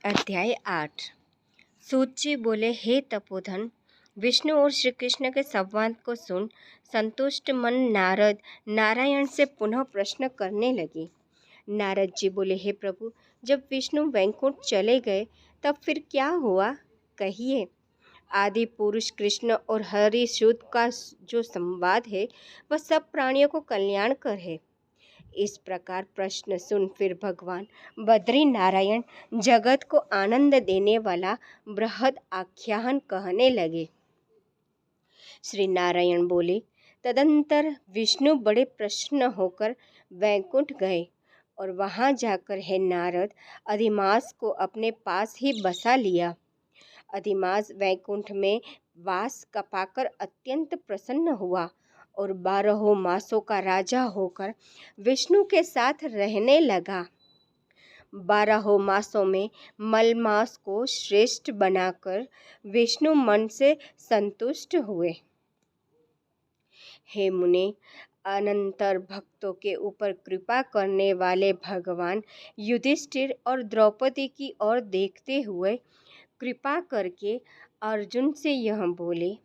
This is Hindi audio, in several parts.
अध्याय 8। सूत जी बोले, हे तपोधन, विष्णु और श्री कृष्ण के संवाद को सुन संतुष्ट मन नारद नारायण से पुनः प्रश्न करने लगे। नारद जी बोले, हे प्रभु, जब विष्णु वैकुंठ चले गए तब फिर क्या हुआ, कहिए। आदि पुरुष कृष्ण और हरि शुद्ध का जो संवाद है वह सब प्राणियों को कल्याणकर है। इस प्रकार प्रश्न सुन फिर भगवान बद्री नारायण जगत को आनंद देने वाला बृहद आख्यान कहने लगे। श्री नारायण बोले, तदंतर विष्णु बड़े प्रसन्न होकर वैकुंठ गए और वहां जाकर हे नारद अधिमास को अपने पास ही बसा लिया। अधिमास वैकुंठ में वास पाकर अत्यंत प्रसन्न हुआ और 12 मासों का राजा होकर विष्णु के साथ रहने लगा। 12 मासों में मल मास को श्रेष्ठ बनाकर विष्णु मन से संतुष्ट हुए। हे मुने, अनंतर भक्तों के ऊपर कृपा करने वाले भगवान युधिष्ठिर और द्रौपदी की ओर देखते हुए कृपा करके अर्जुन से यह बोले।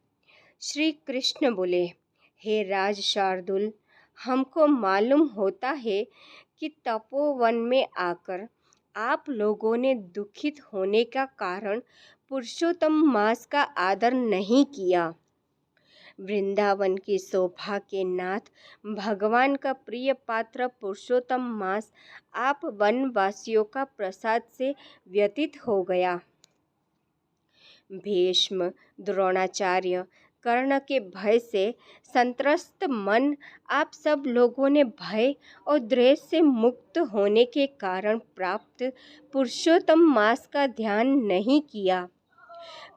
श्री कृष्ण बोले, हे राज शार्दुल, हमको मालूम होता है कि तपोवन में आकर आप लोगों ने दुखित होने का कारण पुरुषोत्तम मास का आदर नहीं किया। वृंदावन की शोभा के नाथ भगवान का प्रिय पात्र पुरुषोत्तम मास आप वनवासियों का प्रसाद से व्यतीत हो गया। भीष्म, द्रोणाचार्य, कर्ण के भय से संत्रस्त मन आप सब लोगों ने भय और द्वेष से मुक्त होने के कारण प्राप्त पुरुषोत्तम मास का ध्यान नहीं किया।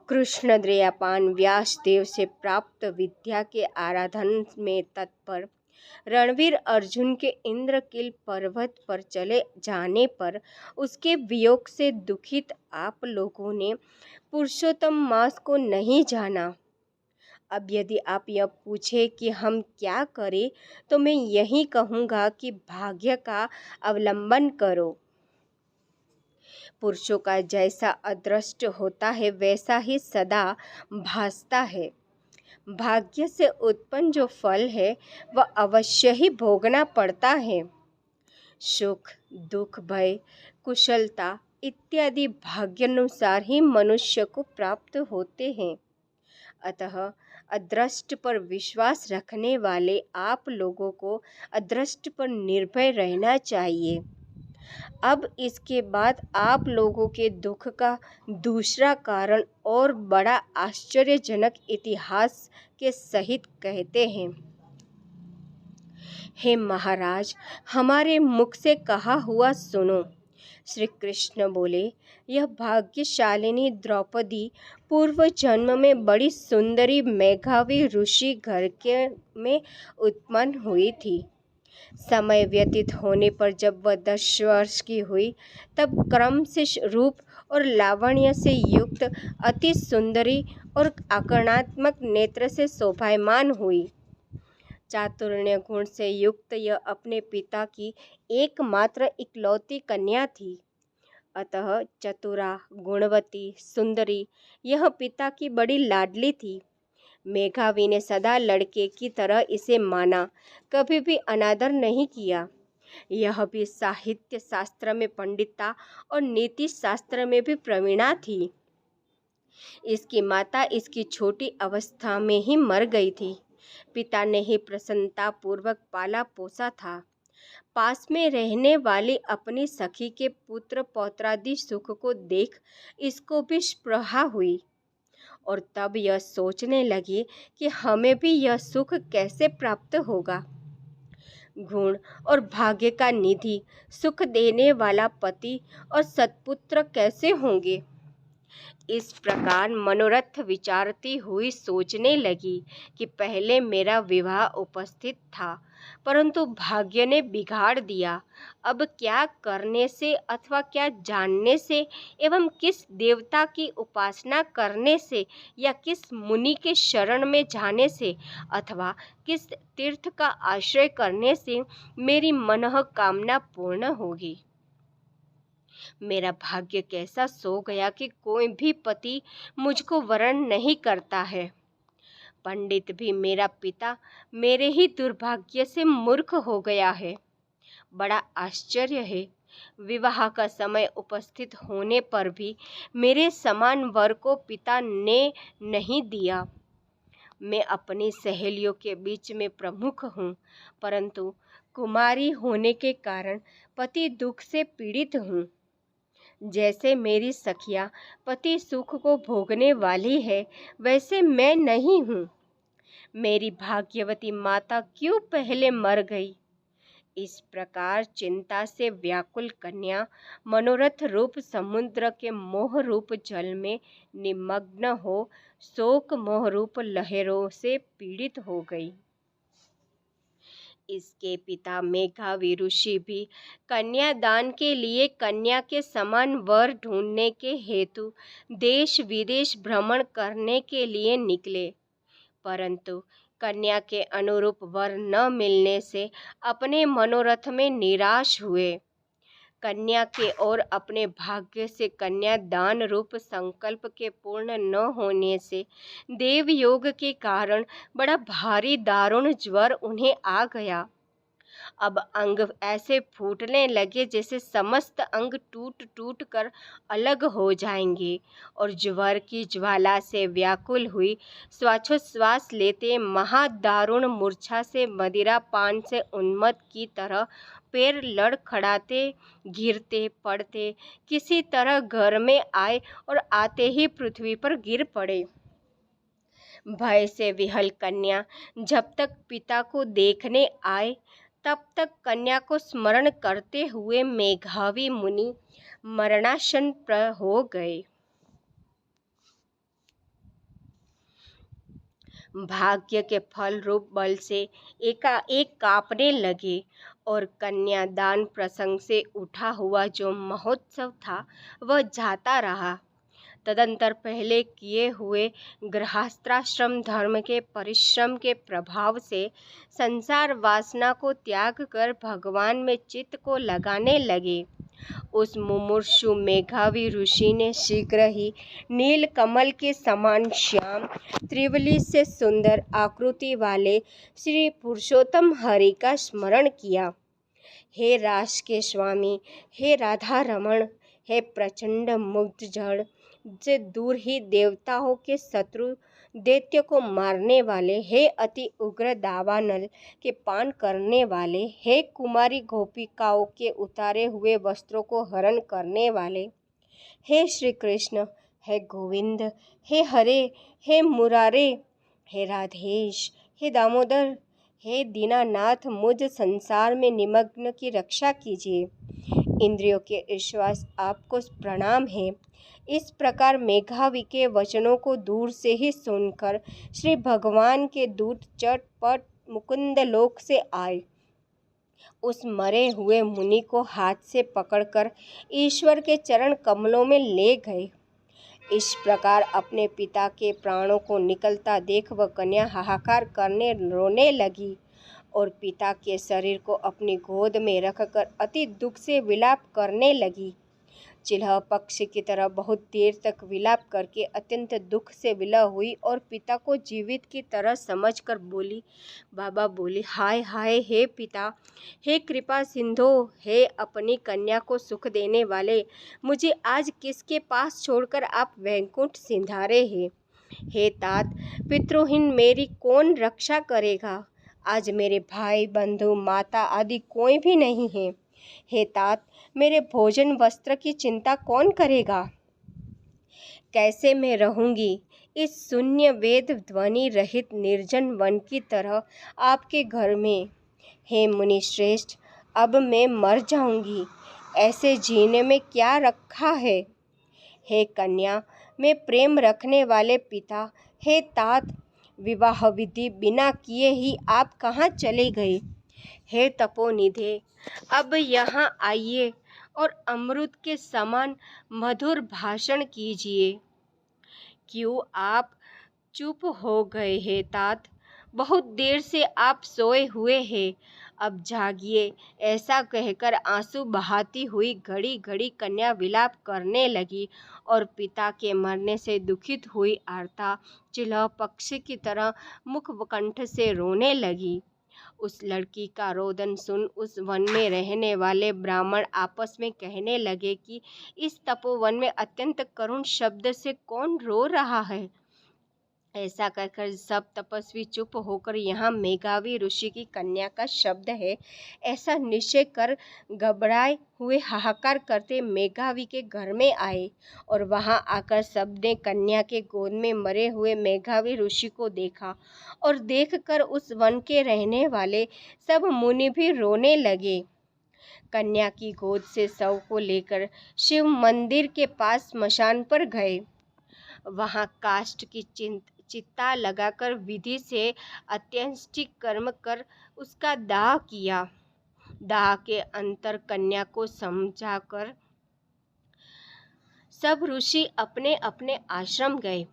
कृष्ण दयापान व्यासदेव से प्राप्त विद्या के आराधन में तत्पर रणवीर अर्जुन के इंद्रकील पर्वत पर चले जाने पर उसके वियोग से दुखित आप लोगों ने पुरुषोत्तम मास को नहीं जाना। अब यदि आप यह पूछे कि हम क्या करें, तो मैं यही कहूँगा कि भाग्य का अवलंबन करो। पुरुषों का जैसा अदृष्ट होता है वैसा ही सदा भासता है। भाग्य से उत्पन्न जो फल है वह अवश्य ही भोगना पड़ता है। सुख, दुख, भय, कुशलता इत्यादि भाग्यानुसार ही मनुष्य को प्राप्त होते हैं। अतः अदृष्ट पर विश्वास रखने वाले आप लोगों को अदृष्ट पर निर्भय रहना चाहिए। अब इसके बाद आप लोगों के दुख का दूसरा कारण और बड़ा आश्चर्यजनक इतिहास के सहित कहते हैं। हे महाराज, हमारे मुख से कहा हुआ सुनो। श्री कृष्ण बोले, यह भाग्यशालिनी द्रौपदी पूर्व जन्म में बड़ी सुंदरी मेघावी ऋषि घर के में उत्पन्न हुई थी। समय व्यतीत होने पर जब वह 10 वर्ष की हुई तब क्रम से रूप और लावण्य से युक्त अति सुंदरी और आकर्षणात्मक नेत्र से शोभायमान हुई। चातुर्य गुण से युक्त यह अपने पिता की एकमात्र इकलौती कन्या थी। अतः चतुरा, गुणवती, सुंदरी यह पिता की बड़ी लाडली थी। मेघावी ने सदा लड़के की तरह इसे माना, कभी भी अनादर नहीं किया। यह भी साहित्य शास्त्र में पंडिता और नीति शास्त्र में भी प्रवीणा थी। इसकी माता इसकी छोटी अवस्था में ही मर गई थी। पिता ने ही प्रसन्नता पूर्वक पाला पोसा था। पास में रहने वाली अपनी सखी के पुत्र पौत्रादि सुख को देख इसको भी स्पृहा हुई और तब यह सोचने लगी कि हमें भी यह सुख कैसे प्राप्त होगा। गुण और भाग्य का निधि, सुख देने वाला पति और सत्पुत्र कैसे होंगे। इस प्रकार मनोरथ विचारती हुई सोचने लगी कि पहले मेरा विवाह उपस्थित था, परंतु भाग्य ने बिगाड़ दिया। अब क्या करने से अथवा क्या जानने से एवं किस देवता की उपासना करने से या किस मुनि के शरण में जाने से अथवा किस तीर्थ का आश्रय करने से मेरी मनः कामना पूर्ण होगी। मेरा भाग्य कैसा सो गया कि कोई भी पति मुझको वरण नहीं करता है। पंडित भी मेरा पिता मेरे ही दुर्भाग्य से मूर्ख हो गया है। बड़ा आश्चर्य है, विवाह का समय उपस्थित होने पर भी मेरे समान वर को पिता ने नहीं दिया। मैं अपनी सहेलियों के बीच में प्रमुख हूँ, परंतु कुमारी होने के कारण पति दुख से पीड़ित हूँ। जैसे मेरी सखियाँ पति सुख को भोगने वाली है, वैसे मैं नहीं हूँ। मेरी भाग्यवती माता क्यों पहले मर गई? इस प्रकार चिंता से व्याकुल कन्या मनोरथ रूप समुद्र के मोह रूप जल में निमग्न हो शोक मोह रूप लहरों से पीड़ित हो गई। इसके पिता मेघावी ऋषि भी कन्यादान के लिए कन्या के समान वर ढूंढने के हेतु देश विदेश भ्रमण करने के लिए निकले, परंतु कन्या के अनुरूप वर न मिलने से अपने मनोरथ में निराश हुए। कन्या के और अपने भाग्य से कन्यादान रूप संकल्प के पूर्ण न होने से देवयोग के कारण बड़ा भारी दारुण ज्वर उन्हें आ गया। अब अंग ऐसे फूटने लगे जैसे समस्त अंग टूट टूट कर अलग हो जाएंगे, और ज्वर की ज्वाला से व्याकुल हुई श्वासोच्छ्वास लेते महादारुण मूर्छा से मदिरा पान से उन्मत्त की तरह पैर लड़खड़ाते गिरते पड़ते किसी तरह घर में आए और आते ही पृथ्वी पर गिर पड़े। भय से विहल कन्या जब तक पिता को देखने आए तब तक कन्या को स्मरण करते हुए मेघावी मुनि मरणासन्न हो गए। भाग्य के फल रूप बल से एकाएक कांपने लगे और कन्यादान प्रसंग से उठा हुआ जो महोत्सव था वह जाता रहा। तदंतर पहले किए हुए गृहस्थाश्रम धर्म के परिश्रम के प्रभाव से संसार वासना को त्याग कर भगवान में चित्त को लगाने लगे। उस मुमुक्षु मेघावी ऋषि ने शीघ्र ही नील कमल के समान श्याम त्रिवली से सुंदर आकृति वाले श्री पुरुषोत्तम हरि का स्मरण किया। हे रास के स्वामी, हे राधा रमण, हे प्रचंड मुग्ध जड़ से दूर ही देवताओं के शत्रु दैत्य को मारने वाले, हे अति उग्र दावानल के पान करने वाले, हे कुमारी गोपिकाओं के उतारे हुए वस्त्रों को हरण करने वाले, हे श्री कृष्ण, हे गोविंद, हे हरे, हे मुरारे, हे राधेश, हे दामोदर, हे दीनानाथ, मुझ संसार में निमग्न की रक्षा कीजिए। इंद्रियों के ईश्वर आपको प्रणाम है। इस प्रकार मेघावी के वचनों को दूर से ही सुनकर श्री भगवान के दूत चटपट मुकुंद लोक से आए। उस मरे हुए मुनि को हाथ से पकड़कर ईश्वर के चरण कमलों में ले गए। इस प्रकार अपने पिता के प्राणों को निकलता देख वह कन्या हाहाकार करने रोने लगी और पिता के शरीर को अपनी गोद में रखकर अति दुख से विलाप करने लगी। चिल्ह पक्षी की तरह बहुत देर तक विलाप करके अत्यंत दुख से विलय हुई और पिता को जीवित की तरह समझकर बोली। बाबा बोले, हाय हाय हे पिता, हे कृपा सिंधु, हे अपनी कन्या को सुख देने वाले, मुझे आज किसके पास छोड़कर आप वैकुंठ सिंधारे हैं। हे तात, पितृहीन मेरी कौन रक्षा करेगा? आज मेरे भाई बंधु माता आदि कोई भी नहीं है। हे तात, मेरे भोजन वस्त्र की चिंता कौन करेगा? कैसे मैं रहूंगी इस शून्य वेद ध्वनि रहित निर्जन वन की तरह आपके घर में? हे मुनि श्रेष्ठ, अब मैं मर जाऊंगी, ऐसे जीने में क्या रखा है? हे कन्या, मैं प्रेम रखने वाले पिता, हे तात, विवाह विधि बिना किए ही आप कहाँ चले गए? हे तपोनिधे, अब यहाँ आइए और अमृत के समान मधुर भाषण कीजिए। क्यों आप चुप हो गए हैं तात? बहुत देर से आप सोए हुए हैं, अब जागिए। ऐसा कहकर आंसू बहाती हुई घड़ी घड़ी कन्या विलाप करने लगी और पिता के मरने से दुखित हुई आर्ता चिल्ह पक्षी की तरह मुख कंठ से रोने लगी। उस लड़की का रोदन सुन उस वन में रहने वाले ब्राह्मण आपस में कहने लगे कि इस तपोवन में अत्यंत करुण शब्द से कौन रो रहा है। ऐसा कहकर सब तपस्वी चुप होकर यहाँ मेघावी ऋषि की कन्या का शब्द है ऐसा निश्चय कर घबराए हुए हाहाकार करते मेघावी के घर में आए और वहां आकर सबने कन्या के गोद में मरे हुए मेघावी ऋषि को देखा और देखकर उस वन के रहने वाले सब मुनि भी रोने लगे। कन्या की गोद से शव को लेकर शिव मंदिर के पास स्मशान पर गए। वहां काष्ठ की चिता लगाकर विधि से अंत्येष्टि कर्म कर उसका दाह किया। दाह के अंतर कन्या को समझाकर सब ऋषि अपने अपने आश्रम गए।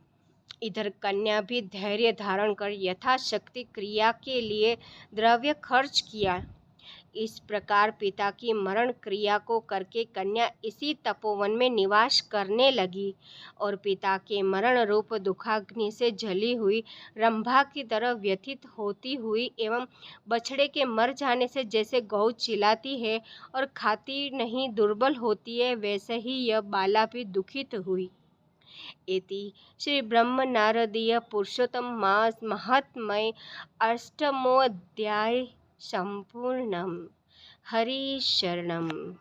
इधर कन्या भी धैर्य धारण कर यथाशक्ति क्रिया के लिए द्रव्य खर्च किया। इस प्रकार पिता की मरण क्रिया को करके कन्या इसी तपोवन में निवास करने लगी और पिता के मरण रूप दुखाग्नि से जली हुई रंभा की तरह व्यथित होती हुई एवं बछड़े के मर जाने से जैसे गौ चिल्लाती है और खाती नहीं दुर्बल होती है वैसे ही यह बाला भी दुखित हुई। इति श्री ब्रह्म नारदीय पुरुषोत्तम मास महात्म्य अष्टमोऽध्याय संपूर्णम्। हरि शरणम्।